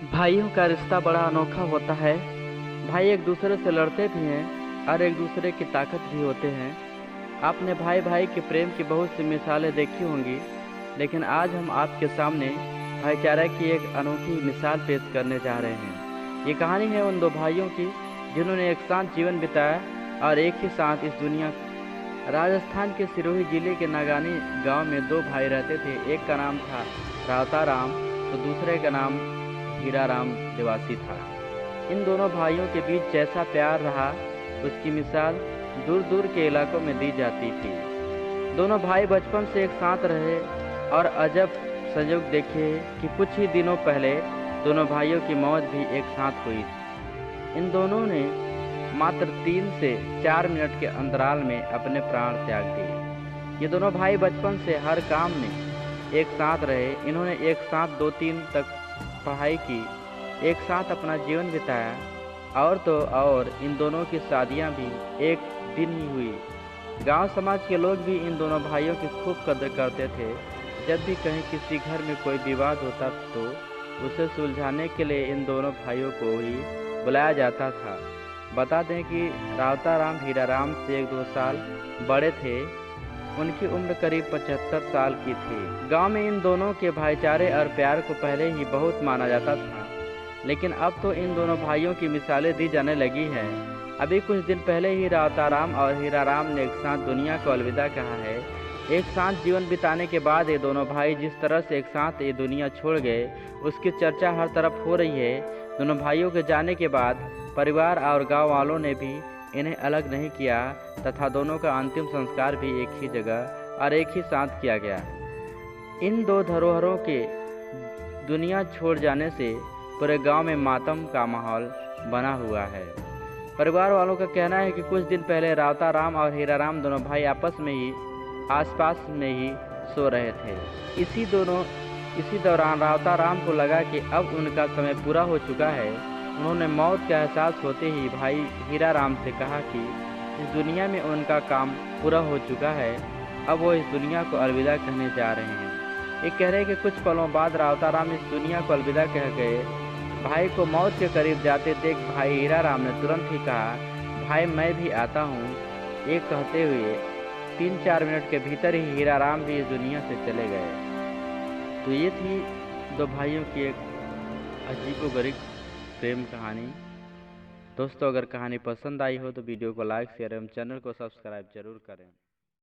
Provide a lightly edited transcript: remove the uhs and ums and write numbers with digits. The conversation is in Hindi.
भाइयों का रिश्ता बड़ा अनोखा होता है। भाई एक दूसरे से लड़ते भी हैं और एक दूसरे की ताकत भी होते हैं। आपने भाई भाई के प्रेम की बहुत सी मिसालें देखी होंगी, लेकिन आज हम आपके सामने भाईचारा की एक अनोखी मिसाल पेश करने जा रहे हैं। ये कहानी है उन दो भाइयों की जिन्होंने एक साथ जीवन बिताया और एक ही साथ इस दुनिया। राजस्थान के सिरोही जिले के नागानी गांव में दो भाई रहते थे। एक का नाम था रावता राम, तो दूसरे का नाम हीरा राम देवासी था। इन दोनों भाइयों के बीच जैसा प्यार रहा, उसकी मिसाल दूर दूर के इलाकों में दी जाती थी। दोनों भाई बचपन से एक साथ रहे और अजब संयोग देखे कि कुछ ही दिनों पहले दोनों भाइयों की मौत भी एक साथ हुई थी। इन दोनों ने मात्र 3 से 4 मिनट के अंतराल में अपने प्राण त्याग दिए। ये दोनों भाई बचपन से हर काम में एक साथ रहे। इन्होंने एक साथ 2-3 तक पढ़ाई की, एक साथ अपना जीवन बिताया और तो और इन दोनों की शादियां भी एक दिन ही हुई। गांव समाज के लोग भी इन दोनों भाइयों की खूब कदर करते थे। जब भी कहीं किसी घर में कोई विवाद होता तो उसे सुलझाने के लिए इन दोनों भाइयों को ही बुलाया जाता था। बता दें कि रावता राम हीरा राम से 1-2 साल बड़े थे। उनकी उम्र करीब 75 साल की थी। गांव में इन दोनों के भाईचारे और प्यार को पहले ही बहुत माना जाता था, लेकिन अब तो इन दोनों भाइयों की मिसालें दी जाने लगी हैं। अभी कुछ दिन पहले ही रावता राम और हीरा राम ने एक साथ दुनिया को अलविदा कहा है। एक साथ जीवन बिताने के बाद ये दोनों भाई जिस तरह से एक साथ ये दुनिया छोड़ गए, उसकी चर्चा हर तरफ हो रही है। दोनों भाइयों के जाने के बाद परिवार और गांव वालों ने भी इन्हें अलग नहीं किया तथा दोनों का अंतिम संस्कार भी एक ही जगह और एक ही साथ किया गया। इन दो धरोहरों के दुनिया छोड़ जाने से पूरे गांव में मातम का माहौल बना हुआ है। परिवार वालों का कहना है कि कुछ दिन पहले रावता राम और हीरा राम दोनों भाई आपस में ही आसपास में ही सो रहे थे। इसी दौरान रावता राम को लगा कि अब उनका समय पूरा हो चुका है। उन्होंने मौत का एहसास होते ही भाई हीरा राम से कहा कि इस दुनिया में उनका काम पूरा हो चुका है, अब वो इस दुनिया को अलविदा कहने जा रहे हैं। ये कह रहे कि कुछ पलों बाद रावता राम इस दुनिया को अलविदा कह गए। भाई को मौत के करीब जाते देख भाई हीरा राम ने तुरंत ही कहा, भाई मैं भी आता हूँ। ये कहते हुए 3-4 मिनट के भीतर ही हीरा राम भी इस दुनिया से चले गए। तो ये थी दो भाइयों की एक अजीबोगरीब प्रेम कहानी। दोस्तों, अगर कहानी पसंद आई हो तो वीडियो को लाइक, शेयर एवं चैनल को सब्सक्राइब जरूर करें।